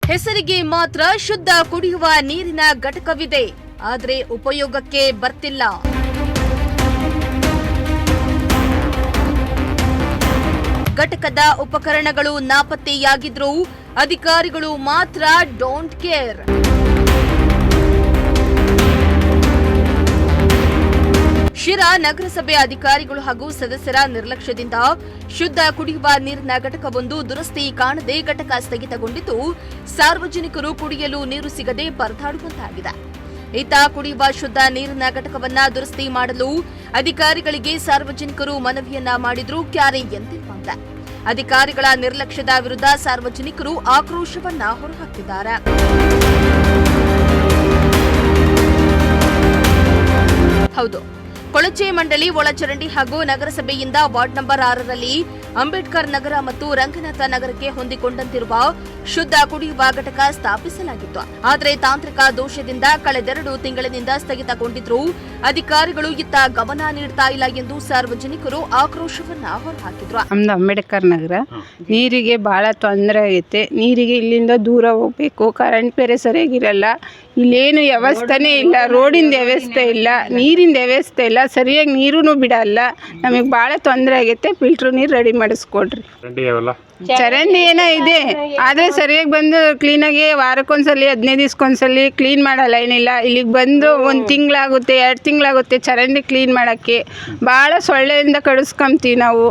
ಹೆಸರಿಗೆ ಮಾತ್ರ ಶುದ್ಧ ಕುಡಿಯುವ ನೀರಿನ ಘಟಕವಿದೆ, ಆದರೆ ಉಪಯೋಗಕ್ಕೆ ಬರ್ತಿಲ್ಲ. ಘಟಕದ ಉಪಕರಣಗಳು ನಾಪತ್ತೆಯಾಗಿದ್ರೂ ಅಧಿಕಾರಿಗಳು ಮಾತ್ರ ಡೋಂಟ್ ಕೇರ್. ಶಿರಾ ನಗರಸಭೆ ಅಧಿಕಾರಿಗಳು ಹಾಗೂ ಸದಸ್ಯರ ನಿರ್ಲಕ್ಷ್ಯದಿಂದ ಶುದ್ಧ ಕುಡಿಯುವ ನೀರಿನ ಘಟಕವೊಂದು ದುರಸ್ತಿ ಕಾಣದೆ ಘಟಕ ಸ್ಥಗಿತಗೊಂಡಿದ್ದು ಸಾರ್ವಜನಿಕರು ಕುಡಿಯಲು ನೀರು ಸಿಗದೆ ಪರದಾಡುವಂತಾಗಿದೆ. ಇತ್ತ ಕುಡಿಯುವ ಶುದ್ಧ ನೀರಿನ ಘಟಕವನ್ನ ದುರಸ್ತಿ ಮಾಡಲು ಅಧಿಕಾರಿಗಳಿಗೆ ಸಾರ್ವಜನಿಕರು ಮನವಿಯನ್ನ ಮಾಡಿದ್ರೂ ಕ್ಯಾರೆ ಎಂದಿರುವಂತೆ ಅಧಿಕಾರಿಗಳ ನಿರ್ಲಕ್ಷ್ಯದ ವಿರುದ್ಧ ಸಾರ್ವಜನಿಕರು ಆಕ್ರೋಶವನ್ನ ಹೊರಹಾಕಿದ್ದಾರೆ. ಹೌದು, ಕೊಳಚೆ ಮಂಡಳಿ ಒಳಚರಂಡಿ ಹಾಗೂ ನಗರಸಭೆಯಿಂದ ವಾರ್ಡ್ ನಂಬರ್ 6ರಲ್ಲಿ ಅಂಬೇಡ್ಕರ್ ನಗರ ಮತ್ತು ರಂಗನಾಥ ನಗರಕ್ಕೆ ಹೊಂದಿಕೊಂಡಂತಿರುವ ಶುದ್ಧ ಕುಡಿಯುವ ಘಟಕ ಸ್ಥಾಪಿಸಲಾಗಿತ್ತು. ಆದರೆ ತಾಂತ್ರಿಕ ದೋಷದಿಂದ ಕಳೆದೆರಡು ತಿಂಗಳಿನಿಂದ ಸ್ಥಗಿತಗೊಂಡಿದ್ರೂ ಅಧಿಕಾರಿಗಳು ಇತ್ತ ಗಮನ ನೀಡ್ತಾ ಇಲ್ಲ ಎಂದು ಸಾರ್ವಜನಿಕರು ಆಕ್ರೋಶವನ್ನ ಹೊರಹಾಕಿದ್ರು. ನಮ್ದು ಅಂಬೇಡ್ಕರ್ ನಗರ, ನೀರಿಗೆ ಬಹಳ ತೊಂದರೆ ಆಗೈತೆ. ನೀರಿಗೆ ಇಲ್ಲಿಂದ ದೂರ ಹೋಗ್ಬೇಕು, ಕರೆಂಟ್ ಬೇರೆ ಸರಿಯಾಗಿರಲ್ಲ, ಇಲ್ಲೇನು ವ್ಯವಸ್ಥೆನೇ ಇಲ್ಲ, ರೋಡಿನ ವ್ಯವಸ್ಥೆ ಇಲ್ಲ, ನೀರಿನ ವ್ಯವಸ್ಥೆ ಇಲ್ಲ, ಸರಿಯಾಗಿ ನೀರೂ ಬಿಡಲ್ಲ. ನಮಗೆ ಭಾಳ ತೊಂದರೆ ಆಗೈತೆ. ಫಿಲ್ಟ್ರ್ ನೀರು ರೆಡಿ ಮಾಡಿಸ್ಕೊಡ್ರಿ. ಚರಂಡಿ ಏನೋ ಇದೆ, ಆದರೆ ಸರಿಯಾಗಿ ಬಂದು ಕ್ಲೀನಾಗಿ ವಾರಕ್ಕೊಂದ್ಸಲಿ 15 ದಿವ್ಸಕ್ಕೊಂದ್ಸಲಿ ಕ್ಲೀನ್ ಮಾಡಲ್ಲ, ಏನಿಲ್ಲ. ಇಲ್ಲಿಗೆ ಬಂದು 1 ತಿಂಗಳಾಗುತ್ತೆ, 2 ತಿಂಗಳಾಗುತ್ತೆ ಚರಂಡಿ ಕ್ಲೀನ್ ಮಾಡೋಕ್ಕೆ. ಭಾಳ ಸೊಳ್ಳೆಯಿಂದ ಕಡಿಸ್ಕೊಂತೀವಿ ನಾವು.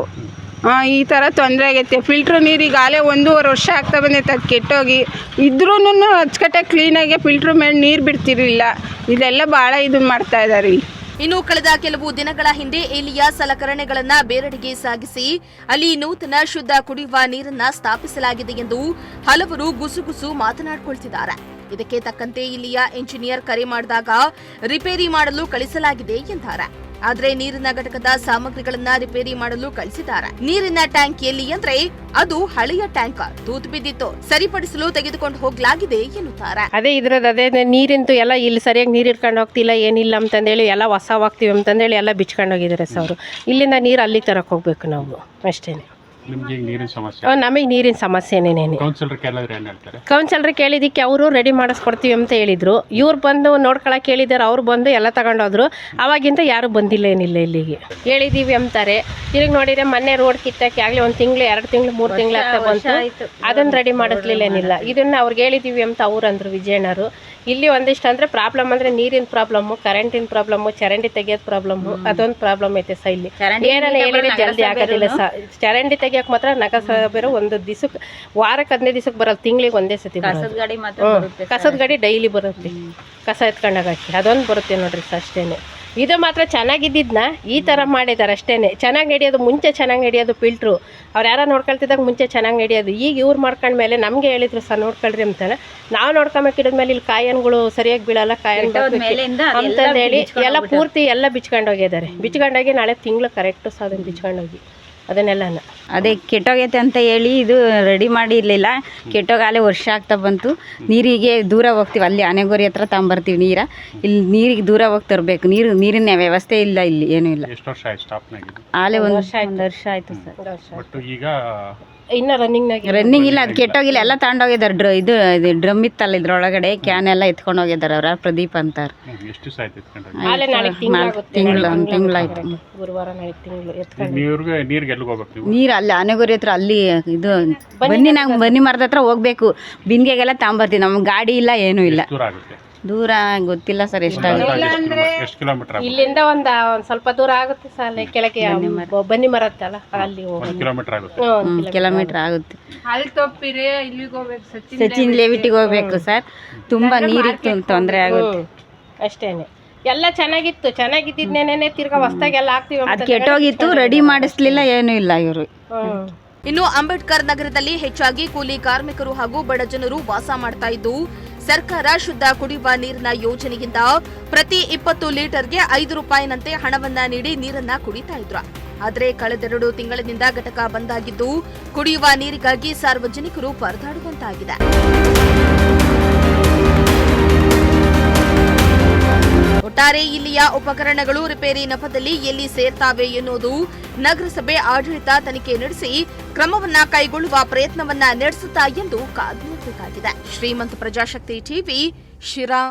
ಈ ಥರ ತೊಂದರೆ ಆಗೈತೆ. ಫಿಲ್ಟ್ರ್ ನೀರು ಈಗಾಗಲೇ 1.5 ವರ್ಷ ಆಗ್ತಾ ಬಂದೈತೆ, ಅದು ಕೆಟ್ಟೋಗಿ ಇದ್ರೂ ಅಚ್ಚುಕಟ್ಟಾಗಿ ಕ್ಲೀನಾಗಿ ಫಿಲ್ಟ್ರ್ ಮೇಲೆ ನೀರು ಬಿಡ್ತಿರಲಿಲ್ಲ. ಇದೆಲ್ಲ ಭಾಳ ಇದನ್ನು ಮಾಡ್ತಾ ಇದ್ದಾರೆ. ಇನ್ನು ಕಳೆದ ಕೆಲವು ದಿನಗಳ ಹಿಂದೆ ಇಲ್ಲಿಯ ಸಲಕರಣೆಗಳನ್ನ ಬೇರೆಡೆಗೆ ಸಾಗಿಸಿ ಅಲ್ಲಿ ನೂತನ ಶುದ್ಧ ಕುಡಿಯುವ ನೀರನ್ನ ಸ್ಥಾಪಿಸಲಾಗಿದೆ ಎಂದು ಹಲವರು ಗುಸುಗುಸು ಮಾತನಾಡಿಕೊಳ್ತಿದ್ದಾರೆ. ಇದಕ್ಕೆ ತಕ್ಕಂತೆ ಇಲ್ಲಿಯ ಇಂಜಿನಿಯರ್ ಕರೆ ಮಾಡಿದಾಗ ರಿಪೇರಿ ಮಾಡಲು ಕಳಿಸಲಾಗಿದೆ ಎಂದ್ದಾರೆ. ಆದರೆ ನೀರಿನ ಘಟಕದ ಸಾಮಗ್ರಿಗಳನ್ನ ರಿಪೇರಿ ಮಾಡಲು ಕಳಿಸಿದ್ದಾರೆ. ನೀರಿನ ಟ್ಯಾಂಕ್ ಎಲ್ಲಿ ಅಂದ್ರೆ ಅದು ಹಳೆಯ ಟ್ಯಾಂಕ್, ತೂತು ಬಿದ್ದಿತ್ತು, ಸರಿಪಡಿಸಲು ತೆಗೆದುಕೊಂಡು ಹೋಗ್ಲಾಗಿದೆ ಎನ್ನುತ್ತಾರೆ. ಅದೇ ನೀರಿಂದು ಎಲ್ಲ ಇಲ್ಲಿ ಸರಿಯಾಗಿ ನೀರು ಇಟ್ಕೊಂಡು ಹೋಗ್ತಿಲ್ಲ, ಏನಿಲ್ಲ ಅಂತಂದೇಳಿ ಎಲ್ಲ ಹೊಸ ಹೋಗ್ತೀವಿ ಅಂತಂದೇಳಿ ಎಲ್ಲ ಬಿಚ್ಕೊಂಡು ಹೋಗಿದ್ದಾರೆ ಸರ್. ಇಲ್ಲಿಂದ ನೀರು ಅಲ್ಲಿಗೆ ತರಕ್ಕೆ ಹೋಗ್ಬೇಕು ನಾವು, ಅಷ್ಟೇನೆ. ನಮಗೆ ನೀರಿನ ಸಮಸ್ಯೆನೇನೇನು. ಕೌನ್ಸಿಲರ್ ಕೇಳಿದ್ದಕ್ಕೆ ಅವರು ರೆಡಿ ಮಾಡಿಸ್ಕೊಡ್ತೀವಿ ಅಂತ ಹೇಳಿದ್ರು. ಇವ್ರು ಬಂದು ನೋಡ್ಕೊಳಕ್ಕೆ ಹೇಳಿದಾರೆ, ಅವ್ರು ಬಂದು ಎಲ್ಲ ತಗೊಂಡೋದ್ರು. ಅವಾಗಿಂದ ಯಾರು ಬಂದಿಲ್ಲ, ಏನಿಲ್ಲ ಇಲ್ಲಿಗೆ. ಹೇಳಿದೀವಿ ಅಂತಾರೆ. ತಿರುಗಿ ನೋಡಿದ್ರೆ ಮೊನ್ನೆ ರೋಡ್ ಕಿತ್ತಕ್ಕೆ ಆಗಲಿ 1 ತಿಂಗಳು 2 ತಿಂಗಳು 3 ತಿಂಗಳು ಆಗ್ತಾ ಬಂತು, ಅದನ್ನು ರೆಡಿ ಮಾಡಿಸ್ಲಿಲ್ಲ, ಏನಿಲ್ಲ. ಇದನ್ನ ಅವ್ರಿಗೆ ಹೇಳಿದೀವಿ ಅಂತ ಅವ್ರು ಅಂದ್ರು, ವಿಜಯನವರು. ಇಲ್ಲಿ ಒಂದಿಷ್ಟು ಅಂದರೆ ಪ್ರಾಬ್ಲಮ್ ಅಂದರೆ ನೀರಿನ ಪ್ರಾಬ್ಲಮ್ಮು, ಕರೆಂಟಿನ ಪ್ರಾಬ್ಲಮ್ಮು, ಚರಂಡಿ ತೆಗಿಯೋದು ಪ್ರಾಬ್ಲಮ್ಮು, ಅದೊಂದು ಪ್ರಾಬ್ಲಮ್ ಐತೆ ಸರ್. ಇಲ್ಲಿ ಏನಾರ ಹೇಳಿದ್ರೆ ಜಲ್ದಿ ಆಗೋದಿಲ್ಲ ಸರ್. ಚರಂಡಿ ತೆಗಿಯೋಕೆ ಮಾತ್ರ ನಗರಸಭೆ 1 ದಿವಸಕ್ಕೆ, ವಾರಕ್ಕೆ 15 ದಿವಸಕ್ಕೆ ಬರೋದು, ತಿಂಗಳಿಗೆ 1 ಸತಿ ಕಸದ ಗಾಡಿ ಡೈಲಿ ಬರುತ್ತೆ, ಕಸ ಎತ್ಕೊಂಡಾಗಕ್ಕೆ ಅದೊಂದು ಬರುತ್ತೆ ನೋಡ್ರಿ ಸರ್, ಅಷ್ಟೇನೆ. ಇದು ಮಾತ್ರ ಚೆನ್ನಾಗಿದ್ದಿದ್ದನ್ನ ಈ ಥರ ಮಾಡಿದ್ದಾರೆ ಅಷ್ಟೇ. ಚೆನ್ನಾಗಿ ನಡೆಯೋದು ಮುಂಚೆ, ಚೆನ್ನಾಗಿ ನಡೆಯೋದು ಫಿಲ್ಟ್ರು. ಅವ್ರು ಯಾರು ನೋಡ್ಕೊಳ್ತಿದ್ದಾಗ ಮುಂಚೆ ಚೆನ್ನಾಗಿ ನಡೆಯೋದು. ಈಗ ಇವ್ರು ಮಾಡ್ಕೊಂಡ್ಮೇಲೆ ನಮಗೆ ಹೇಳಿದ್ರು ಸರ್ ನೋಡ್ಕೊಳ್ರಿ ಅಂತಾನೆ. ನಾವು ನೋಡ್ಕೊಂಬೇಕಿಡಿದ್ಮೇಲೆ ಇಲ್ಲಿ ಕಾಯನ್ಗಳು ಸರಿಯಾಗಿ ಬೀಳಲ್ಲ, ಕಾಯನ್ ಅಂತಂದೇಳಿ ಎಲ್ಲ ಪೂರ್ತಿ ಎಲ್ಲ ಬಿಚ್ಕೊಂಡು ಹೋಗಿದ್ದಾರೆ. ಬಿಚ್ಕೊಂಡೋಗಿ ನಾಳೆ ತಿಂಗಳು ಕರೆಕ್ಟು ಸಹ ಅದನ್ನು ಬಿಚ್ಕೊಂಡೋಗಿ ಅದನ್ನೆಲ್ಲ ಅದೇ ಕೆಟ್ಟೋಗೈತೆ ಅಂತ ಹೇಳಿ ಇದು ರೆಡಿ ಮಾಡಿರಲಿಲ್ಲ. ಕೆಟ್ಟೋಗಾಲೇ ವರ್ಷ ಆಗ್ತಾ ಬಂತು. ನೀರಿಗೆ ದೂರ ಹೋಗ್ತೀವಿ, ಅಲ್ಲಿ ಆನೆಗೋರಿ ಹತ್ರ ತಗೊಂಬರ್ತೀವಿ ನೀರ. ಇಲ್ಲಿ ನೀರಿಗೆ ದೂರ ಹೋಗಿ ತರಬೇಕು. ನೀರಿನ ವ್ಯವಸ್ಥೆ ಇಲ್ಲ, ಇಲ್ಲಿ ಏನೂ ಇಲ್ಲ. ಆಲೇ 1 ವರ್ಷ ಆಯಿತು ಸರ್. ಇನ್ನು ರನ್ನಿಂಗ್ ಇಲ್ಲ, ಅದು ಕೆಟ್ಟೋಗಿಲ್ಲ, ಎಲ್ಲ ತಗೊಂಡೋಗಿದ್ದಾರೆ. ಇದು ಡ್ರಮ್ ಇತ್ತಲ್ಲ, ಇದ್ರೊಳಗಡೆ ಕ್ಯಾನ್ ಎಲ್ಲ ಎತ್ಕೊಂಡು ಹೋಗಿದ್ದಾರೆ. ಅವ್ರ ಪ್ರದೀಪ್ ಅಂತಾರೆ. ತಿಂಗಳಾಯ್ತು. ನೀರು ಅಲ್ಲಿ ಆನೆಗೋರಿ ಹತ್ರ, ಅಲ್ಲಿ ಇದು ಬನ್ನಿ ಮರದ ಹತ್ರ ಹೋಗ್ಬೇಕು. ಬಿಂದಿಗೆಗೆಲ್ಲ ತಗೊಂಬರ್ತೀವಿ. ನಮ್ಗೆ ಗಾಡಿ ಇಲ್ಲ, ಏನೂ ಇಲ್ಲ. ದೂರ ಗೊತ್ತಿಲ್ಲ ಸರ್ ಎಷ್ಟಾಗುತ್ತೆ. ಇಲ್ಲಿಂದ ಒಂದು ಸ್ವಲ್ಪ ದೂರ ಆಗುತ್ತೆ ಸರ್. ಕೆಳಗೆ ಬನ್ನಿ ಮರತ್ತಲ್ಲ, ಅಲ್ಲಿ ಕಿಲೋಮೀಟರ್ ಆಗುತ್ತೆ. ಸಚಿನ್ ಲೇವಿಟಿಗೆ ಹೋಗ್ಬೇಕು ಸರ್. ತುಂಬಾ ನೀರಿಗೆ ತೊಂದರೆ ಆಗುತ್ತೆ ಅಷ್ಟೇನೆ. ಎಲ್ಲ ಚೆನ್ನಾಗಿದ್ದಿದ್ದೇನೆ ತಿರ್ಗಾ ಹೊಸದಾಗೆಲ್ಲ ಆಗ್ತೀವಿ. ಅದು ಕೆಟ್ಟೋಗಿತ್ತು, ರೆಡಿ ಮಾಡಿಸ್ಲಿಲ್ಲ, ಏನೂ ಇಲ್ಲ ಇವರು. ಇನ್ನು ಅಂಬೇಡ್ಕರ್ ನಗರದಲ್ಲಿ ಹೆಚ್ಚಾಗಿ ಕೂಲಿ ಕಾರ್ಮಿಕರು ಹಾಗೂ ಬಡ ಜನರು ವಾಸ ಮಾಡ್ತಾ ಇದ್ದು ಸರ್ಕಾರ ಶುದ್ಧ ಕುಡಿಯುವ ನೀರಿನ ಯೋಜನೆಯಿಂದ ಪ್ರತಿ 20 ಲೀಟರ್ಗೆ 5 ರೂಪಾಯಿನಂತೆ ಹಣವನ್ನ ನೀಡಿ ನೀರನ್ನ ಕುಡಿತಾ ಇದ್ರು. ಆದರೆ ಕಳೆದೆರಡು ತಿಂಗಳಿನಿಂದ ಘಟಕ ಬಂದಾಗಿದ್ದು ಕುಡಿಯುವ ನೀರಿಗಾಗಿ ಸಾರ್ವಜನಿಕರು ಪರದಾಡುವಂತಾಗಿದೆ. ಒಟ್ಟಾರೆ ಇಲ್ಲಿಯ ಉಪಕರಣಗಳು ರಿಪೇರಿ ನೆಪದಲ್ಲಿ ಎಲ್ಲಿ ಸೇರ್ತಾವೆ ಎನ್ನುವುದು ನಗರಸಭೆ ಆಡಳಿತ ತನಿಖೆ ನಡೆಸಿ ಕ್ರಮವನ್ನ ಕೈಗೊಳ್ಳುವ ಪ್ರಯತ್ನವನ್ನ ನಡೆಸುತ್ತಾ ಎಂದು ಕಾದು ನೋಡಬೇಕಾಗಿದೆ. ಶ್ರೀಮಂತ ಪ್ರಜಾಶಕ್ತಿ ಟಿವಿ, ಶಿರಾ.